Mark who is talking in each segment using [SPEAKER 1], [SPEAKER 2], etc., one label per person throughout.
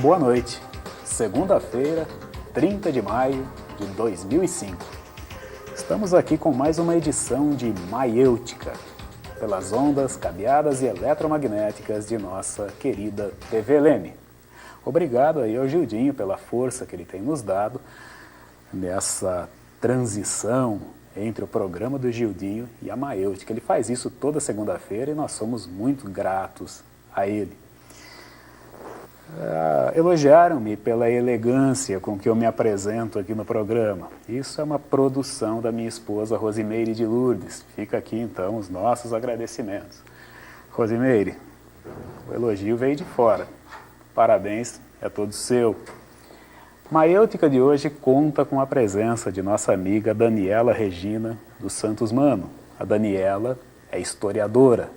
[SPEAKER 1] Boa noite. Segunda-feira, 30 de maio de 2005. Estamos aqui com mais uma edição de Maiêutica, pelas ondas cabeadas e eletromagnéticas de nossa querida TV Leme. Obrigado aí ao Gildinho pela força que ele tem nos dado nessa transição entre o programa do Gildinho e a Maiêutica. Ele faz isso toda segunda-feira e nós somos muito gratos a ele. Elogiaram-me pela elegância com que eu me apresento aqui no programa. Isso é uma produção da minha esposa Rosimeire de Lourdes. Fica aqui então os nossos agradecimentos. Rosimeire, o elogio veio de fora. Parabéns, é todo seu. Maiêutica de hoje conta com a presença de nossa amiga Daniela Regina dos Santos Mano. A Daniela é historiadora.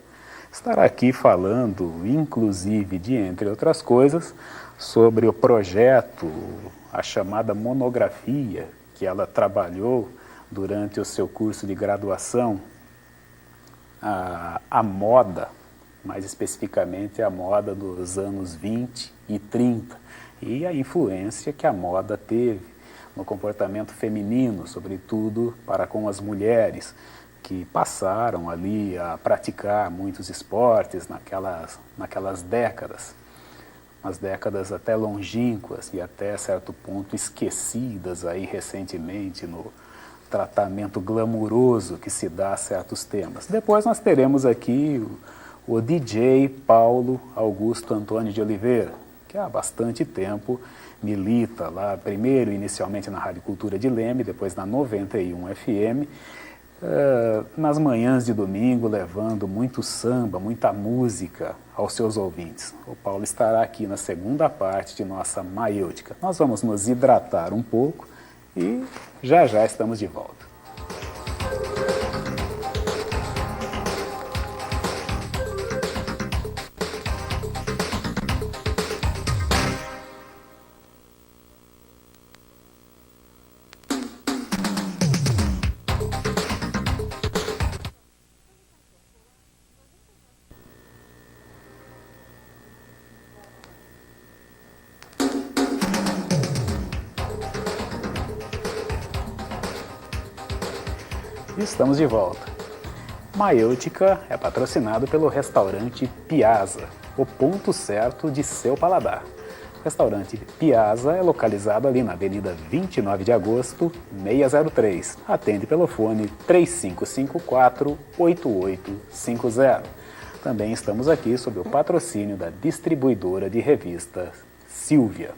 [SPEAKER 1] Estará aqui falando, inclusive, de entre outras coisas, sobre o projeto, a chamada monografia, que ela trabalhou durante o seu curso de graduação, a moda, mais especificamente a moda dos anos 20 e 30, e a influência que a moda teve no comportamento feminino, sobretudo para com as mulheres, que passaram ali a praticar muitos esportes naquelas décadas, umas décadas até longínquas e até certo ponto esquecidas aí recentemente no tratamento glamuroso que se dá a certos temas. Depois nós teremos aqui o DJ Paulo Augusto Antônio de Oliveira, que há bastante tempo milita lá, primeiro inicialmente na Rádio Cultura de Leme, depois na 91 FM, nas manhãs de domingo, levando muito samba, muita música aos seus ouvintes. O Paulo estará aqui na segunda parte de nossa Maiêutica. Nós vamos nos hidratar um pouco e já estamos de volta. Estamos de volta. Maiêutica é patrocinado pelo restaurante Piazza, o ponto certo de seu paladar. O restaurante Piazza é localizado ali na Avenida 29 de Agosto, 603. Atende pelo fone 3554-8850. Também estamos aqui sob o patrocínio da distribuidora de revistas Silvia.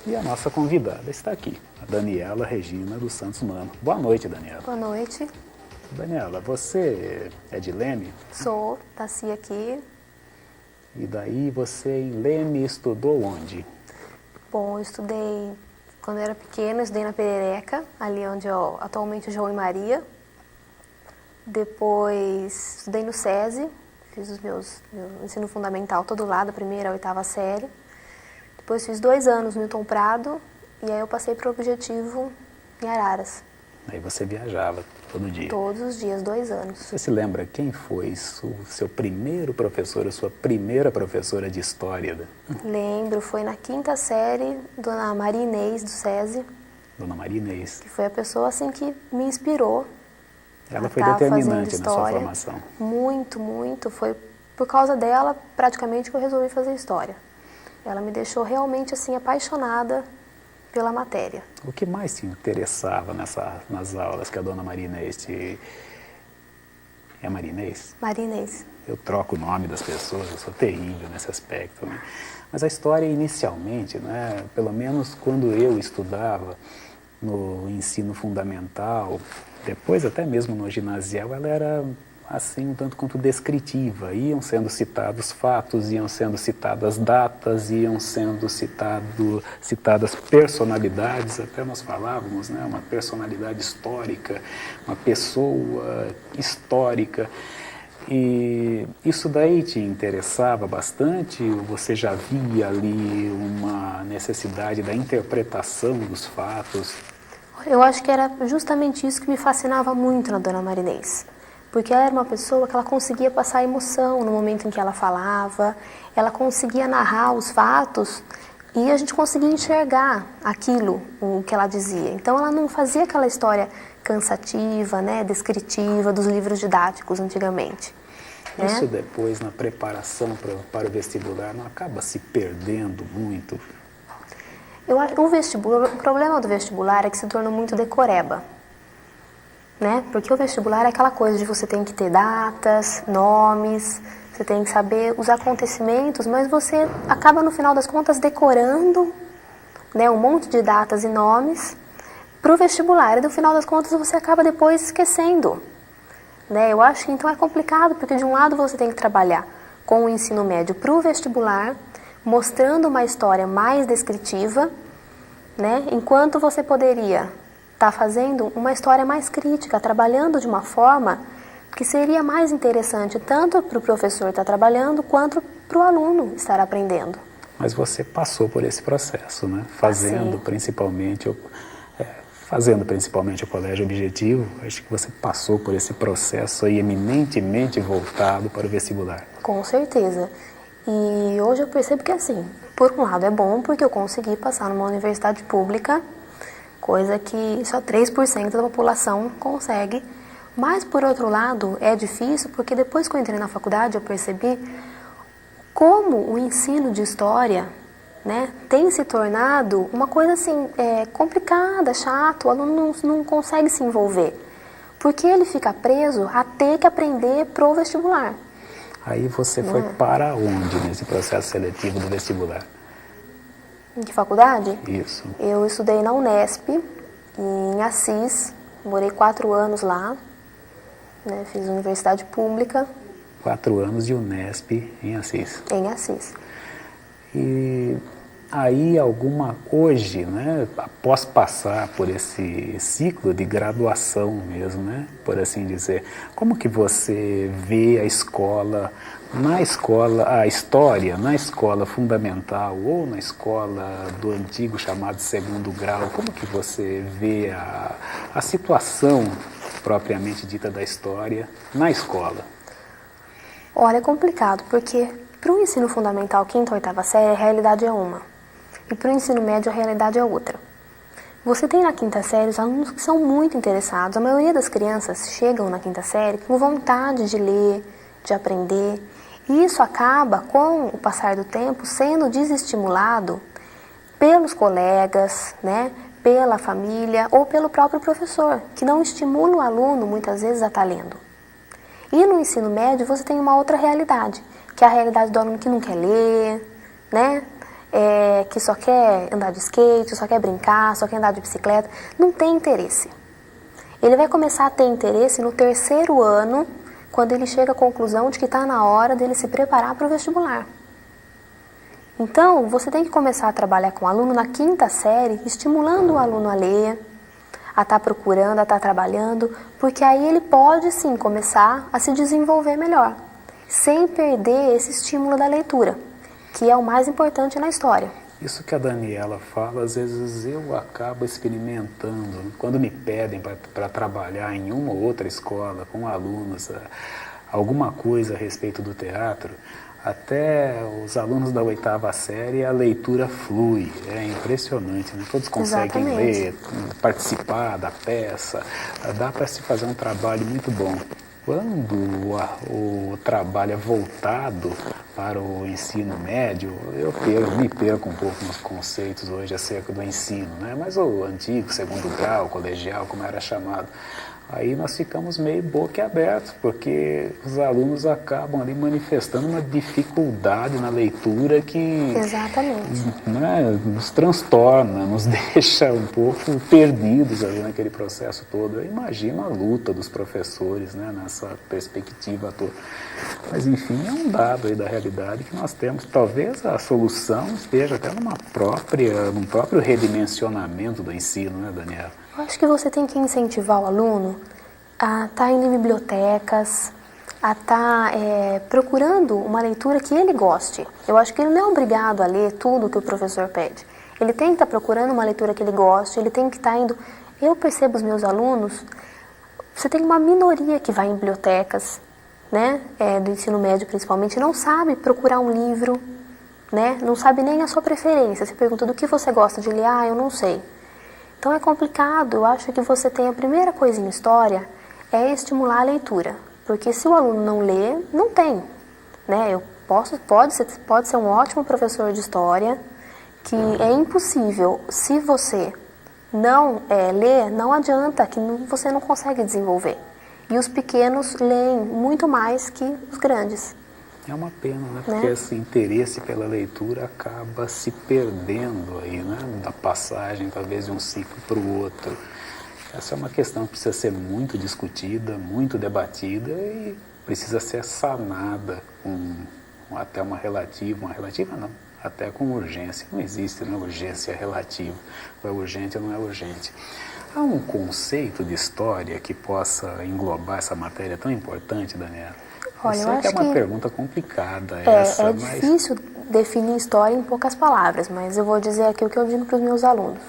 [SPEAKER 1] E a nossa convidada está aqui, a Daniela Regina dos Santos Mano. Boa noite, Daniela.
[SPEAKER 2] Boa noite.
[SPEAKER 1] Daniela, você é de Leme?
[SPEAKER 2] Sou, nasci aqui.
[SPEAKER 1] E daí você em Leme estudou onde?
[SPEAKER 2] Bom, eu estudei, quando eu era pequena, eu estudei na Perereca, ali onde eu atualmente João e Maria. Depois estudei no SESI, fiz meu ensino fundamental todo lá, da primeira à 8ª série. Depois fiz 2 anos no Newton Prado e aí eu passei para o Objetivo em Araras.
[SPEAKER 1] Aí você viajava todo dia?
[SPEAKER 2] Todos os dias, 2 anos.
[SPEAKER 1] Você se lembra quem foi o seu primeiro professor, a sua primeira professora de história?
[SPEAKER 2] Lembro, foi na 5ª série, Dona Maria Inês do SESI.
[SPEAKER 1] Dona Maria Inês.
[SPEAKER 2] Que foi a pessoa assim que me inspirou.
[SPEAKER 1] Ela foi determinante na sua formação.
[SPEAKER 2] Muito, muito. Foi por causa dela praticamente que eu resolvi fazer história. Ela me deixou realmente assim apaixonada pela matéria.
[SPEAKER 1] O que mais te interessava nas aulas que a Dona Maria Inês te... É Maria Inês?
[SPEAKER 2] Maria Inês.
[SPEAKER 1] Eu troco o nome das pessoas, eu sou terrível nesse aspecto, né? Mas a história inicialmente, né, pelo menos quando eu estudava no ensino fundamental, depois até mesmo no ginasial, ela era assim um tanto quanto descritiva. Iam sendo citados fatos, iam sendo citadas datas, iam sendo citadas personalidades, até nós falávamos, né, uma personalidade histórica, uma pessoa histórica. E isso daí te interessava bastante? Ou você já via ali uma necessidade da interpretação dos fatos?
[SPEAKER 2] Eu acho que era justamente isso que me fascinava muito na Dona Maria Inês. porque ela era uma pessoa que ela conseguia passar emoção no momento em que ela falava, ela conseguia narrar os fatos e a gente conseguia enxergar aquilo, o que ela dizia. Então ela não fazia aquela história cansativa, né, descritiva dos livros didáticos antigamente.
[SPEAKER 1] Isso
[SPEAKER 2] Né?
[SPEAKER 1] depois, na preparação para o vestibular, não acaba se perdendo muito?
[SPEAKER 2] Eu acho o problema do vestibular é que se tornou muito decoreba. Né? Porque o vestibular é aquela coisa de você tem que ter datas, nomes, você tem que saber os acontecimentos, mas você acaba no final das contas decorando, né, um monte de datas e nomes para o vestibular, e no final das contas você acaba depois esquecendo. Né? Eu acho que então é complicado, porque de um lado você tem que trabalhar com o ensino médio para o vestibular, mostrando uma história mais descritiva, né? Enquanto você poderia estar fazendo uma história mais crítica, trabalhando de uma forma que seria mais interessante tanto para o professor estar trabalhando, quanto para o aluno estar aprendendo.
[SPEAKER 1] Mas você passou por esse processo, né? Fazendo principalmente o colégio objetivo, acho que você passou por esse processo aí eminentemente voltado para o vestibular.
[SPEAKER 2] Com certeza. E hoje eu percebo que assim, por um lado é bom porque eu consegui passar numa universidade pública, coisa que só 3% da população consegue. Mas por outro lado é difícil porque depois que eu entrei na faculdade eu percebi como o ensino de história, né, tem se tornado uma coisa assim, complicada, chata, o aluno não consegue se envolver, porque ele fica preso a ter que aprender pro vestibular.
[SPEAKER 1] Aí você foi para onde nesse processo seletivo do vestibular?
[SPEAKER 2] Em que faculdade?
[SPEAKER 1] Isso.
[SPEAKER 2] Eu estudei na Unesp, em Assis, morei 4 anos lá, né, fiz universidade pública.
[SPEAKER 1] 4 anos de Unesp em Assis.
[SPEAKER 2] Em Assis.
[SPEAKER 1] E aí hoje, né, após passar por esse ciclo de graduação mesmo, né, por assim dizer, como que você vê a história na escola fundamental ou na escola do antigo chamado segundo grau, como que você vê a situação propriamente dita da história na escola?
[SPEAKER 2] Olha, é complicado, porque para o ensino fundamental, 5ª ou 8ª série, a realidade é uma. E para o ensino médio, a realidade é outra. Você tem na 5ª série os alunos que são muito interessados. A maioria das crianças chegam na 5ª série com vontade de ler, de aprender. E isso acaba, com o passar do tempo, sendo desestimulado pelos colegas, né, pela família ou pelo próprio professor, que não estimula o aluno, muitas vezes, a estar lendo. E no ensino médio você tem uma outra realidade, que é a realidade do aluno que não quer ler, né? Que só quer andar de skate, só quer brincar, só quer andar de bicicleta, não tem interesse. Ele vai começar a ter interesse no 3º ano, quando ele chega à conclusão de que está na hora dele se preparar para o vestibular. Então, você tem que começar a trabalhar com o aluno na 5ª série, estimulando o aluno a ler, a estar procurando, a estar trabalhando, porque aí ele pode sim começar a se desenvolver melhor, sem perder esse estímulo da leitura, que é o mais importante na história.
[SPEAKER 1] Isso que a Daniela fala, às vezes eu acabo experimentando, quando me pedem para trabalhar em uma ou outra escola com alunos, alguma coisa a respeito do teatro, até os alunos da 8ª série, a leitura flui, é impressionante, né? Todos conseguem ler, participar da peça, dá para se fazer um trabalho muito bom. Quando o trabalho é voltado para o ensino médio, eu me perco um pouco nos conceitos hoje acerca do ensino, né? Mas o antigo, segundo grau, colegial, como era chamado, aí nós ficamos meio boquiabertos, porque os alunos acabam ali manifestando uma dificuldade na leitura que né, nos transtorna, nos deixa um pouco perdidos ali naquele processo todo. Eu imagino a luta dos professores, né, nessa perspectiva toda. Mas enfim, é um dado aí da realidade que nós temos. Talvez a solução esteja até num próprio redimensionamento do ensino, né, Daniela?
[SPEAKER 2] Eu acho que você tem que incentivar o aluno a estar indo em bibliotecas, a estar procurando uma leitura que ele goste. Eu acho que ele não é obrigado a ler tudo que o professor pede. Ele tem que estar procurando uma leitura que ele goste, ele tem que estar indo... Eu percebo os meus alunos, Você tem uma minoria que vai em bibliotecas, né, do ensino médio principalmente, não sabe procurar um livro, né, não sabe nem a sua preferência. Você pergunta do que você gosta de ler, eu não sei. Então é complicado. Eu acho que você tem a primeira coisa em história é estimular a leitura, porque se o aluno não lê, não tem, né? Pode ser um ótimo professor de história, que é impossível, se você não ler, não adianta, que você não consegue desenvolver. E os pequenos leem muito mais que os grandes.
[SPEAKER 1] É uma pena, né? Porque esse interesse pela leitura acaba se perdendo aí, né? Da passagem, talvez, de um ciclo para o outro. Essa é uma questão que precisa ser muito discutida, muito debatida e precisa ser sanada com até uma relativa não, até com urgência. Não existe, né, urgência relativa. Ou é urgente ou não é urgente. Há um conceito de história que possa englobar essa matéria tão importante, Daniela?
[SPEAKER 2] Olha,
[SPEAKER 1] eu sei que é uma pergunta complicada essa,
[SPEAKER 2] mas... difícil definir história em poucas palavras, mas eu vou dizer aqui o que eu digo para os meus alunos.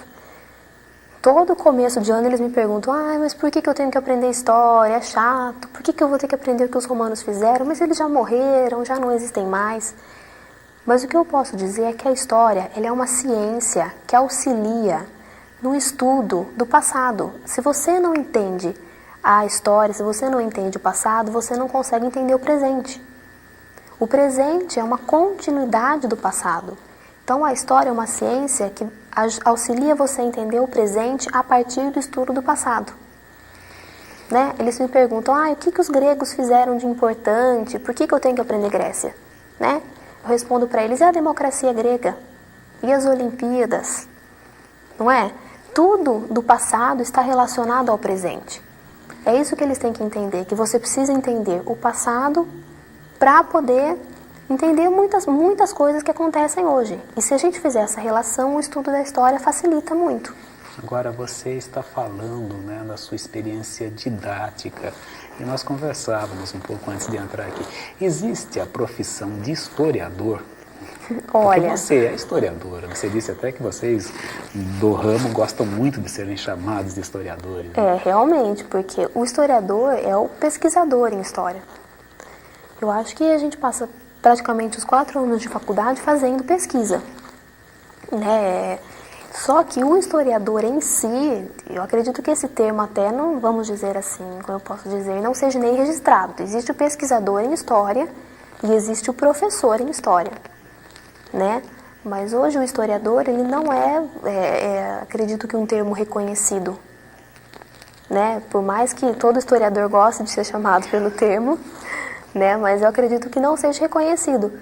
[SPEAKER 2] Todo começo de ano eles me perguntam, mas por que eu tenho que aprender história? É chato. Por que eu vou ter que aprender o que os romanos fizeram? Mas eles já morreram, já não existem mais. Mas o que eu posso dizer é que a história ela é uma ciência que auxilia no estudo do passado. Se você não entende a história, se você não entende o passado, você não consegue entender o presente. O presente é uma continuidade do passado. Então, a história é uma ciência que auxilia você a entender o presente a partir do estudo do passado. Né? Eles me perguntam, o que os gregos fizeram de importante? Por que eu tenho que aprender Grécia? Né? Eu respondo para eles, e a democracia grega? E as Olimpíadas? Não é? Tudo do passado está relacionado ao presente. É isso que eles têm que entender, que você precisa entender o passado para poder entender muitas coisas que acontecem hoje. E se a gente fizer essa relação, o estudo da história facilita muito.
[SPEAKER 1] Agora, você está falando, né, da sua experiência didática, e nós conversávamos um pouco antes de entrar aqui. Existe a profissão de historiador?
[SPEAKER 2] Olha,
[SPEAKER 1] porque você é historiadora, você disse até que vocês do ramo gostam muito de serem chamados de historiadores. Né?
[SPEAKER 2] Realmente, porque o historiador é o pesquisador em história. Eu acho que a gente passa praticamente os 4 anos de faculdade fazendo pesquisa. Né? Só que o historiador em si, eu acredito que esse termo até não, vamos dizer assim, como eu posso dizer, não seja nem registrado. Existe o pesquisador em história e existe o professor em história. Né? Mas hoje o historiador, ele não acredito que um termo reconhecido. Né? Por mais que todo historiador goste de ser chamado pelo termo, né? Mas eu acredito que não seja reconhecido.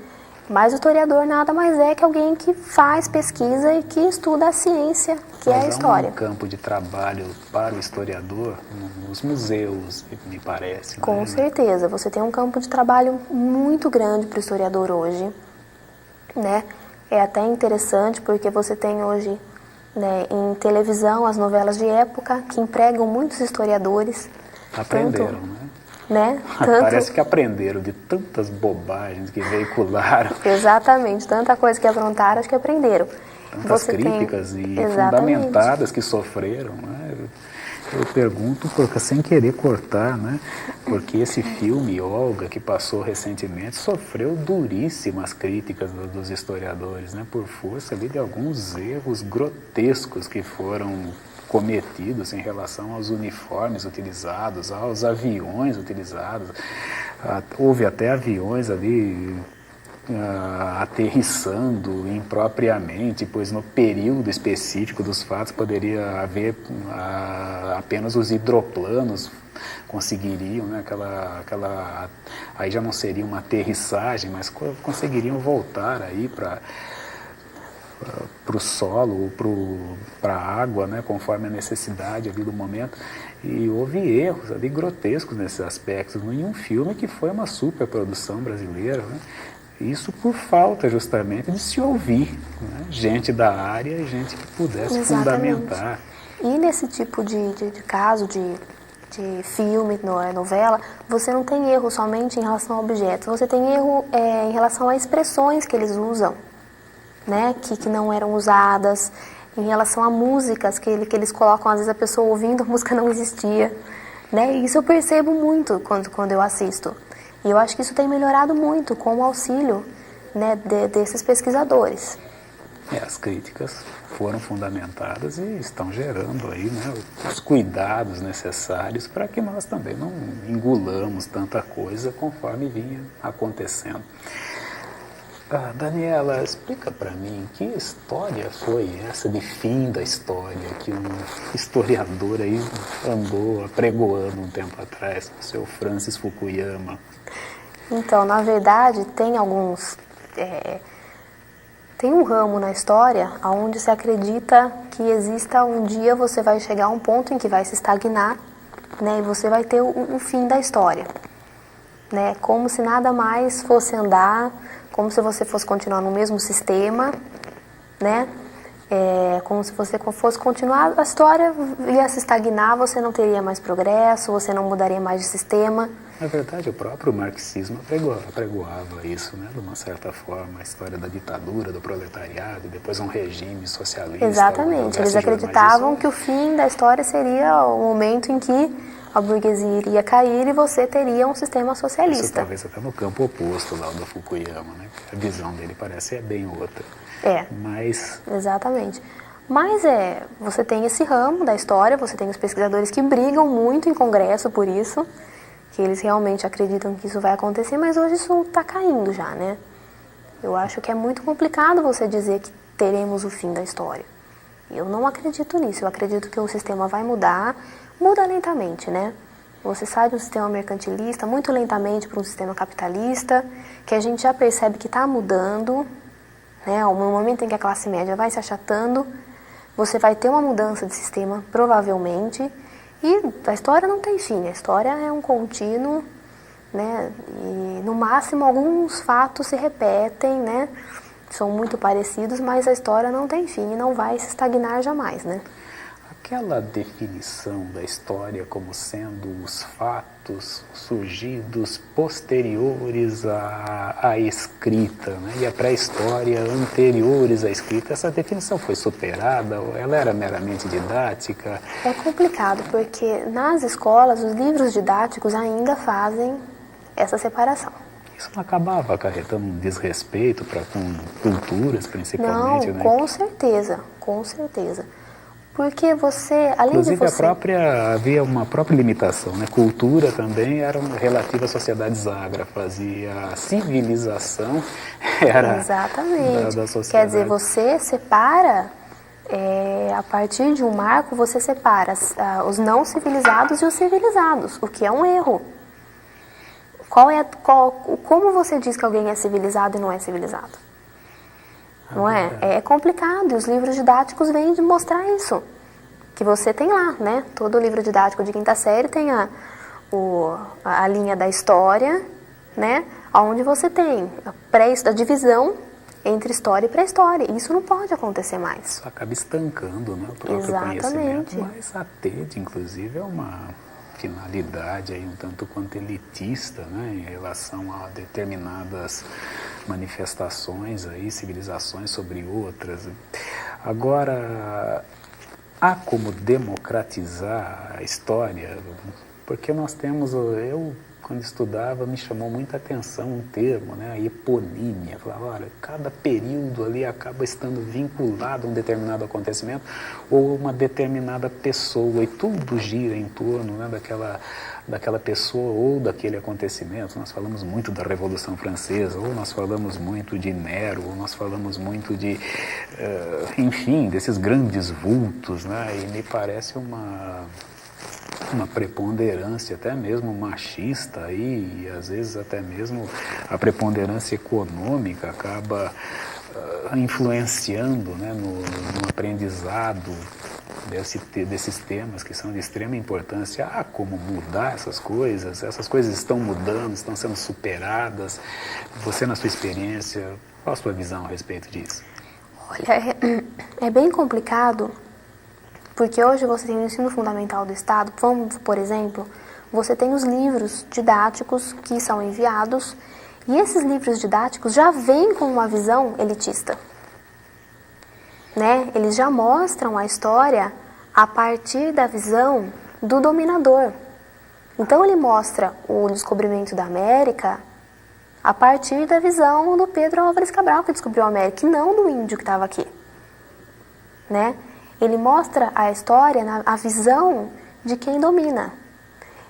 [SPEAKER 2] Mas o historiador nada mais é que alguém que faz pesquisa e que estuda a ciência, que é a história.
[SPEAKER 1] Mas há um campo de trabalho para o historiador nos museus, me parece.
[SPEAKER 2] Com certeza, você tem um campo de trabalho muito grande para o historiador hoje. Né? É até interessante porque você tem hoje, né, em televisão as novelas de época que empregam muitos historiadores.
[SPEAKER 1] Aprenderam,
[SPEAKER 2] né?
[SPEAKER 1] Parece que aprenderam de tantas bobagens que veicularam.
[SPEAKER 2] Exatamente, tanta coisa que aprontaram, acho que aprenderam.
[SPEAKER 1] Tantas críticas e fundamentadas que sofreram. Né? Eu pergunto, porque sem querer cortar, né? Porque esse filme, Olga, que passou recentemente, sofreu duríssimas críticas dos historiadores, né? Por força ali de alguns erros grotescos que foram cometidos em relação aos uniformes utilizados, aos aviões utilizados. Houve até aviões ali aterrissando impropriamente, pois no período específico dos fatos poderia haver apenas os hidroplanos conseguiriam, né, aí já não seria uma aterrissagem, mas conseguiriam voltar aí para o solo ou para a água, né, conforme a necessidade ali do momento. E houve erros ali grotescos nesses aspectos, em um filme que foi uma superprodução brasileira, né? Isso por falta justamente de se ouvir, né? Gente da área e gente que pudesse fundamentar.
[SPEAKER 2] E nesse tipo de caso, de filme, novela, você não tem erro somente em relação a objetos, você tem erro em relação a expressões que eles usam, né? que não eram usadas, em relação a músicas que eles colocam, às vezes a pessoa ouvindo, a música não existia. Né? E isso eu percebo muito quando eu assisto. E eu acho que isso tem melhorado muito com o auxílio, né, desses pesquisadores.
[SPEAKER 1] As críticas foram fundamentadas e estão gerando aí, né, os cuidados necessários para que nós também não engulamos tanta coisa conforme vinha acontecendo. Daniela, explica para mim que história foi essa de fim da história que um historiador aí andou apregoando um tempo atrás, o seu Francis Fukuyama.
[SPEAKER 2] Então, na verdade, tem alguns... Tem um ramo na história onde se acredita que exista um dia você vai chegar a um ponto em que vai se estagnar, né, e você vai ter o fim da história. Né, como se nada mais fosse andar, como se você fosse continuar no mesmo sistema, né? Como se você fosse continuar, a história ia se estagnar, você não teria mais progresso, você não mudaria mais de sistema.
[SPEAKER 1] Na verdade, o próprio marxismo apregoava isso, né? De uma certa forma, a história da ditadura, do proletariado, e depois um regime socialista.
[SPEAKER 2] Exatamente, eles acreditavam que o fim da história seria o momento em que a burguesia iria cair e você teria um sistema socialista.
[SPEAKER 1] Isso talvez até no campo oposto lá do Fukuyama, né? A visão dele parece ser bem outra.
[SPEAKER 2] Exatamente. Mas você tem esse ramo da história, você tem os pesquisadores que brigam muito em congresso por isso, que eles realmente acreditam que isso vai acontecer, mas hoje isso está caindo já, né? Eu acho que é muito complicado você dizer que teremos o fim da história. Eu não acredito nisso, eu acredito que o sistema vai mudar, muda lentamente, né? Você sai de um sistema mercantilista muito lentamente para um sistema capitalista, que a gente já percebe que está mudando, né? No momento em que a classe média vai se achatando, você vai ter uma mudança de sistema, provavelmente, e a história não tem fim, a história é um contínuo, né? E no máximo alguns fatos se repetem, né? São muito parecidos, mas a história não tem fim e não vai se estagnar jamais, né?
[SPEAKER 1] Aquela definição da história como sendo os fatos surgidos posteriores à escrita, né? E a pré-história anteriores à escrita, essa definição foi superada ou ela era meramente didática?
[SPEAKER 2] É complicado, porque nas escolas os livros didáticos ainda fazem essa separação.
[SPEAKER 1] Isso não acabava acarretando um desrespeito com culturas, principalmente,
[SPEAKER 2] não,
[SPEAKER 1] né?
[SPEAKER 2] Com certeza, com certeza. Porque você, além
[SPEAKER 1] inclusive,
[SPEAKER 2] de você...
[SPEAKER 1] havia uma própria limitação, né? Cultura também era relativa às sociedades ágrafas e a civilização era
[SPEAKER 2] Exatamente.
[SPEAKER 1] da sociedade.
[SPEAKER 2] Quer dizer, você separa, a partir de um marco, você separa os não civilizados e os civilizados, o que é um erro. Como você diz que alguém é civilizado e não é civilizado? Não é? É complicado, e os livros didáticos vêm de mostrar isso. Que você tem lá, né? Todo livro didático de quinta série tem a linha da história, né? Onde você tem a divisão entre história e pré-história. Isso não pode acontecer mais.
[SPEAKER 1] Isso acaba estancando, né, o próprio conhecimento. Mas a TED, inclusive, é uma finalidade aí um tanto quanto elitista, né, em relação a determinadas manifestações aí, civilizações sobre outras. Agora, há como democratizar a história, porque nós temos, quando estudava, me chamou muita atenção um termo, né, a eponímia. Falava, olha, cada período ali acaba estando vinculado a um determinado acontecimento ou uma determinada pessoa, e tudo gira em torno, né, daquela pessoa ou daquele acontecimento. Nós falamos muito da Revolução Francesa, ou nós falamos muito de Nero, ou nós falamos muito de, enfim, desses grandes vultos, né, e me parece uma preponderância até mesmo machista aí, e às vezes até mesmo a preponderância econômica acaba influenciando, né, no aprendizado desses temas que são de extrema importância. Como mudar essas coisas estão mudando, estão sendo superadas. Você, na sua experiência, qual a sua visão a respeito disso?
[SPEAKER 2] Olha, é bem complicado. Porque hoje você tem o ensino fundamental do Estado, por exemplo, você tem os livros didáticos que são enviados, e esses livros didáticos já vêm com uma visão elitista. Né? Eles já mostram a história a partir da visão do dominador. Então ele mostra o descobrimento da América a partir da visão do Pedro Álvares Cabral, que descobriu a América, e não do índio que estava aqui, né? Ele mostra a história, a visão de quem domina.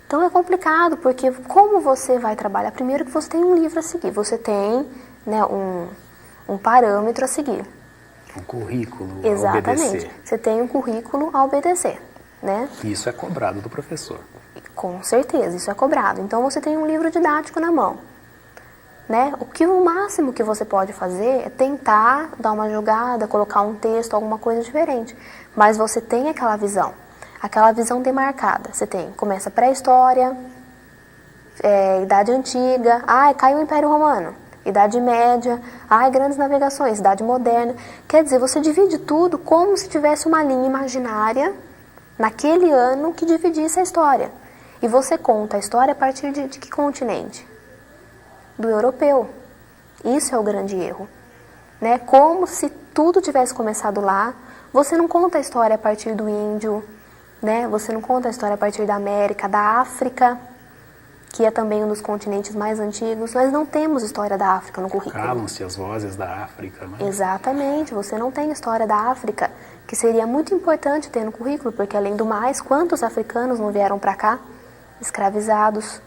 [SPEAKER 2] Então é complicado, porque como você vai trabalhar? Primeiro que você tem um livro a seguir, você tem, né, um parâmetro a seguir.
[SPEAKER 1] Um currículo
[SPEAKER 2] Exatamente.
[SPEAKER 1] a obedecer.
[SPEAKER 2] Você tem um currículo a obedecer, né?
[SPEAKER 1] Isso é cobrado do professor.
[SPEAKER 2] Com certeza, isso é cobrado. Então você tem um livro didático na mão, né? O máximo que você pode fazer é tentar dar uma jogada, colocar um texto, alguma coisa diferente. Mas você tem aquela visão demarcada. Você começa pré-história, Idade Antiga, caiu o Império Romano, Idade Média, grandes navegações, Idade Moderna. Quer dizer, você divide tudo como se tivesse uma linha imaginária naquele ano que dividisse a história. E você conta a história a partir de que continente? Do europeu. Isso é o grande erro, né? Como se tudo tivesse começado lá. Você não conta a história a partir do índio, né? Você não conta a história a partir da América, da África, que é também um dos continentes mais antigos. Nós não temos história da África no currículo.
[SPEAKER 1] Calam-se as vozes da África, né?
[SPEAKER 2] Exatamente, você não tem história da África, que seria muito importante ter no currículo, porque além do mais, quantos africanos não vieram para cá, escravizados?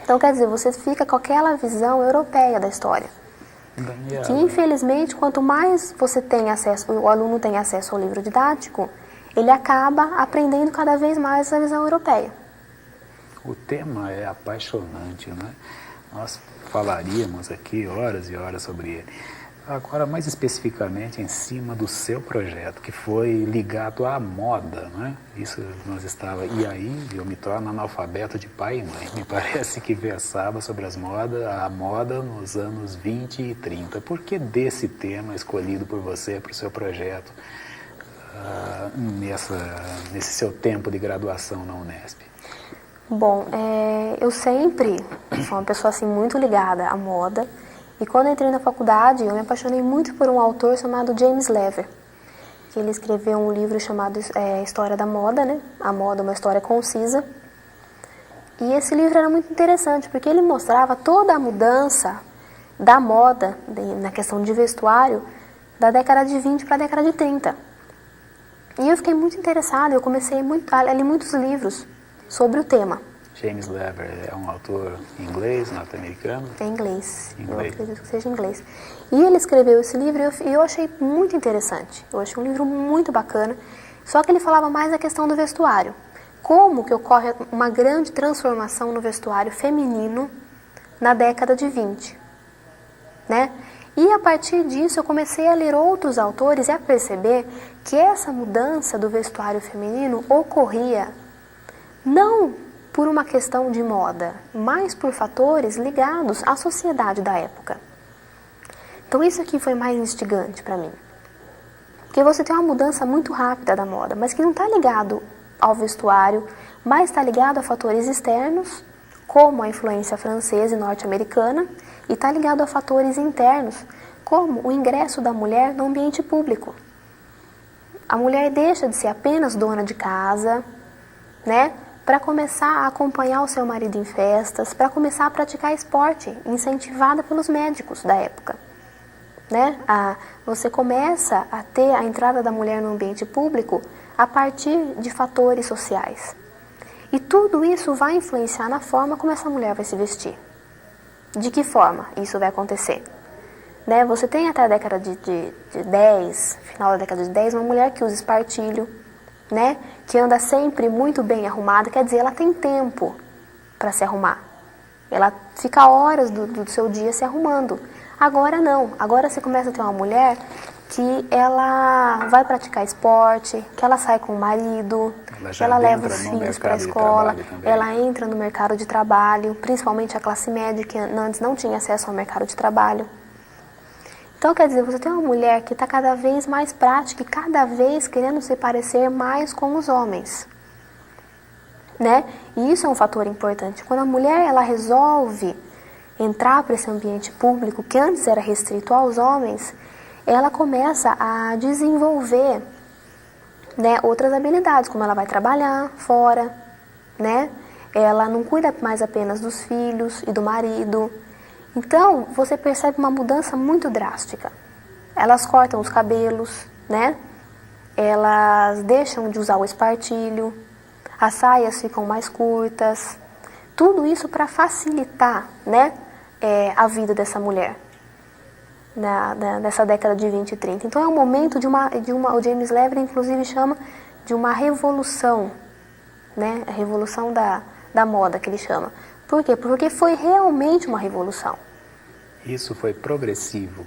[SPEAKER 2] Então, quer dizer, você fica com aquela visão europeia da história.
[SPEAKER 1] Daniela.
[SPEAKER 2] Que, infelizmente, quanto mais você tem acesso, o aluno tem acesso ao livro didático, ele acaba aprendendo cada vez mais essa visão europeia.
[SPEAKER 1] O tema é apaixonante, né? Nós falaríamos aqui horas e horas sobre ele. Agora, mais especificamente, em cima do seu projeto, que foi ligado à moda, né? Isso nós estava... E aí eu me torno analfabeto de pai e mãe. Me parece que versava sobre a moda nos anos 20 e 30. Por que desse tema escolhido por você para o seu projeto nesse seu tempo de graduação na Unesp?
[SPEAKER 2] Bom, eu sempre sou uma pessoa assim, muito ligada à moda. E quando eu entrei na faculdade, eu me apaixonei muito por um autor chamado James Lever, que ele escreveu um livro chamado História da Moda, né? A Moda, uma História Concisa. E esse livro era muito interessante, porque ele mostrava toda a mudança da moda, na questão de vestuário, da década de 20 para a década de 30. E eu fiquei muito interessada, eu comecei a ler muitos livros sobre o tema.
[SPEAKER 1] James Lever é um autor inglês, norte-americano?
[SPEAKER 2] É inglês.
[SPEAKER 1] Inglês.
[SPEAKER 2] Eu acredito que seja inglês. E ele escreveu esse livro e eu achei muito interessante. Eu achei um livro muito bacana. Só que ele falava mais da questão do vestuário. Como que ocorre uma grande transformação no vestuário feminino na década de 20. Né? E a partir disso eu comecei a ler outros autores e a perceber que essa mudança do vestuário feminino ocorria não por uma questão de moda, mas por fatores ligados à sociedade da época. Então isso aqui foi mais instigante para mim. Porque você tem uma mudança muito rápida da moda, mas que não está ligado ao vestuário, mas está ligado a fatores externos, como a influência francesa e norte-americana, e está ligado a fatores internos, como o ingresso da mulher no ambiente público. A mulher deixa de ser apenas dona de casa, né? Para começar a acompanhar o seu marido em festas, para começar a praticar esporte, incentivada pelos médicos da época. Né? Você começa a ter a entrada da mulher no ambiente público a partir de fatores sociais. E tudo isso vai influenciar na forma como essa mulher vai se vestir. De que forma isso vai acontecer? Né? Você tem até a década de 10, final da década de 10, uma mulher que usa espartilho, né? Que anda sempre muito bem arrumada, quer dizer, ela tem tempo para se arrumar. Ela fica horas do seu dia se arrumando. Agora não, agora você começa a ter uma mulher que ela vai praticar esporte, que ela sai com o marido, que ela leva os filhos para a escola, ela entra no mercado de trabalho, principalmente a classe média que antes não tinha acesso ao mercado de trabalho. Então, quer dizer, você tem uma mulher que está cada vez mais prática e cada vez querendo se parecer mais com os homens. Né? E isso é um fator importante. Quando a mulher ela resolve entrar para esse ambiente público, que antes era restrito aos homens, ela começa a desenvolver, né, outras habilidades, como ela vai trabalhar fora, né? ela não cuida mais apenas dos filhos e do marido. Então, você percebe uma mudança muito drástica. Elas cortam os cabelos, né? Elas deixam de usar o espartilho, as saias ficam mais curtas. Tudo isso para facilitar, né, a vida dessa mulher nessa década de 20 e 30. Então é um momento o James Levy inclusive chama de uma revolução, né, a revolução da moda que ele chama. Por quê? Porque foi realmente uma revolução.
[SPEAKER 1] Isso foi progressivo.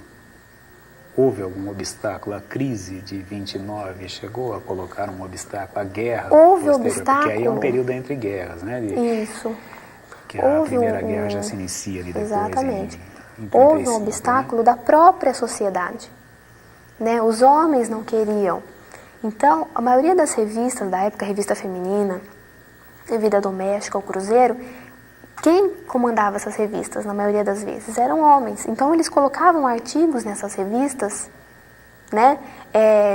[SPEAKER 1] Houve algum obstáculo? A crise de 29 chegou a colocar um obstáculo? A guerra?
[SPEAKER 2] Houve obstáculo.
[SPEAKER 1] Porque aí é um período entre guerras, né?
[SPEAKER 2] Isso.
[SPEAKER 1] Que a Primeira Guerra já se inicia ali depois.
[SPEAKER 2] Exatamente.
[SPEAKER 1] Em 35,
[SPEAKER 2] houve um obstáculo, né, da própria sociedade. Né? Os homens não queriam. Então, a maioria das revistas da época, a revista feminina, a Vida Doméstica, o Cruzeiro, quem comandava essas revistas, na maioria das vezes, eram homens. Então, eles colocavam artigos nessas revistas, né,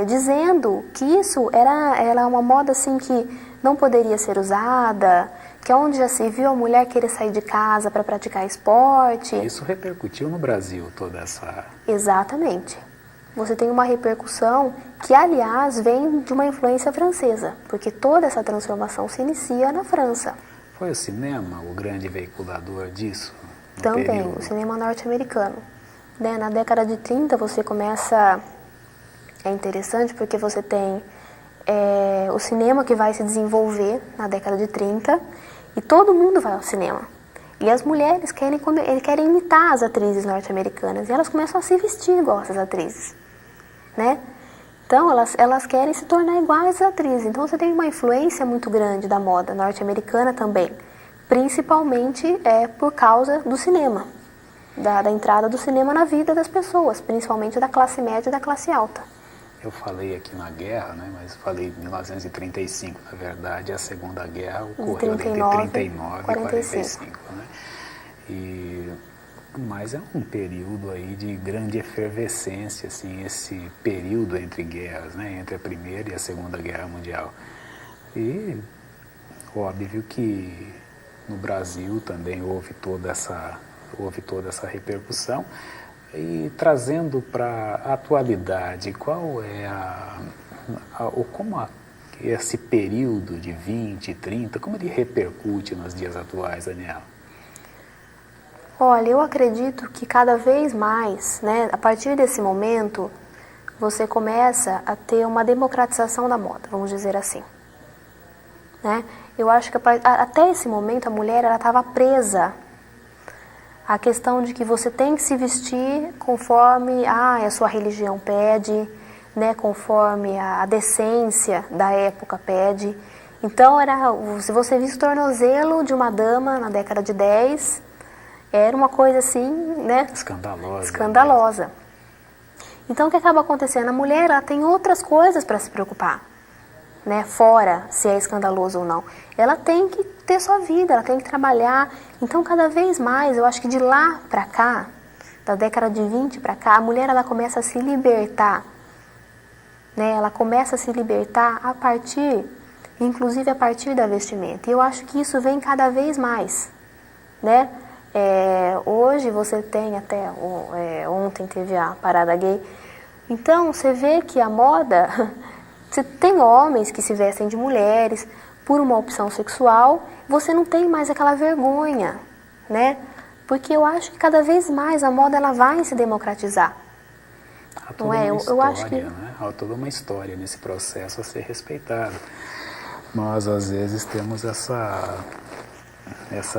[SPEAKER 2] dizendo que isso era uma moda assim, que não poderia ser usada, que é onde já se viu a mulher querer sair de casa para praticar esporte.
[SPEAKER 1] Isso repercutiu no Brasil, toda essa...
[SPEAKER 2] Exatamente. Você tem uma repercussão que, aliás, vem de uma influência francesa, porque toda essa transformação se inicia na França.
[SPEAKER 1] Foi o cinema o grande veiculador disso?
[SPEAKER 2] Também,
[SPEAKER 1] período?
[SPEAKER 2] O cinema norte-americano. Né? Na década de 30 você começa... É interessante porque você tem o cinema que vai se desenvolver na década de 30 e todo mundo vai ao cinema. E as mulheres querem imitar as atrizes norte-americanas e elas começam a se vestir igual essas atrizes. Né? Então, elas querem se tornar iguais às atrizes. Então, você tem uma influência muito grande da moda norte-americana também, principalmente por causa do cinema, da entrada do cinema na vida das pessoas, principalmente da classe média e da classe alta.
[SPEAKER 1] Eu falei aqui na guerra, né, mas falei em 1935, na verdade, a Segunda Guerra ocorreu entre 39 e 45. Né? Mas é um período aí de grande efervescência, assim, esse período entre guerras, né, entre a Primeira e a Segunda Guerra Mundial. E óbvio que no Brasil também houve toda essa repercussão. E trazendo para a atualidade, qual é esse período de 20, 30, como ele repercute nos dias atuais, Daniela?
[SPEAKER 2] Olha, eu acredito que cada vez mais, né, a partir desse momento, você começa a ter uma democratização da moda, vamos dizer assim. Né? Eu acho que até esse momento a mulher estava presa a questão de que você tem que se vestir conforme a sua religião pede, né, conforme a decência da época pede. Então, se você visse o tornozelo de uma dama na década de 10, era uma coisa assim, né? Escandalosa. Então, o que acaba acontecendo? A mulher ela tem outras coisas para se preocupar. Né, fora se é escandaloso ou não. Ela tem que ter sua vida, ela tem que trabalhar. Então, cada vez mais, eu acho que de lá para cá, da década de 20 para cá, a mulher ela começa a se libertar. Né, ela começa a se libertar inclusive a partir da vestimenta. E eu acho que isso vem cada vez mais. Né? Hoje você tem até, ontem teve a parada gay. Então, você vê que a moda... Você tem homens que se vestem de mulheres por uma opção sexual, você não tem mais aquela vergonha, né? Porque eu acho que cada vez mais a moda ela vai se democratizar.
[SPEAKER 1] Há toda uma história, eu acho que... né? Há toda uma história nesse processo a ser respeitado. Nós, às vezes, temos essa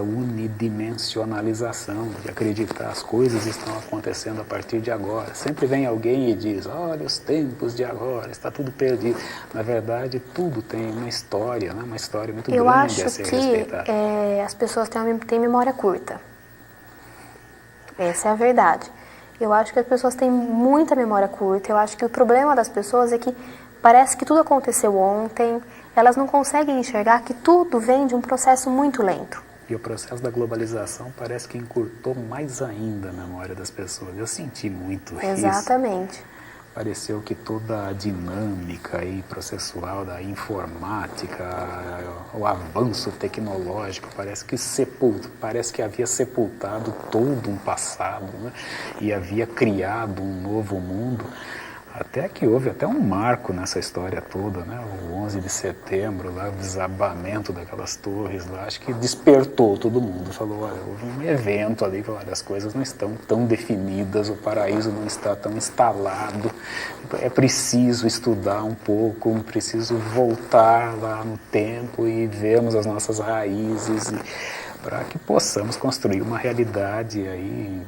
[SPEAKER 1] unidimensionalização de acreditar as coisas estão acontecendo a partir de agora. Sempre vem alguém e diz, olha os tempos de agora, está tudo perdido. Na verdade, tudo tem uma história, né? Uma história muito grande a ser respeitada.
[SPEAKER 2] Eu acho que as pessoas têm memória curta. Essa é a verdade. Eu acho que as pessoas têm muita memória curta. Eu acho que o problema das pessoas é que parece que tudo aconteceu ontem, elas não conseguem enxergar que tudo vem de um processo muito lento.
[SPEAKER 1] E o processo da globalização parece que encurtou mais ainda a memória das pessoas. Eu senti muito isso.
[SPEAKER 2] Exatamente.
[SPEAKER 1] pareceu que toda a dinâmica aí processual da informática, o avanço tecnológico, parece que havia sepultado todo um passado, né? E havia criado um novo mundo. Até que houve até um marco nessa história toda, né? O 11 de setembro, lá, o desabamento daquelas torres lá, acho que despertou todo mundo. Falou, olha, houve um evento ali, olha, as coisas não estão tão definidas, o paraíso não está tão instalado, é preciso estudar um pouco, preciso voltar lá no tempo e vermos as nossas raízes para que possamos construir uma realidade aí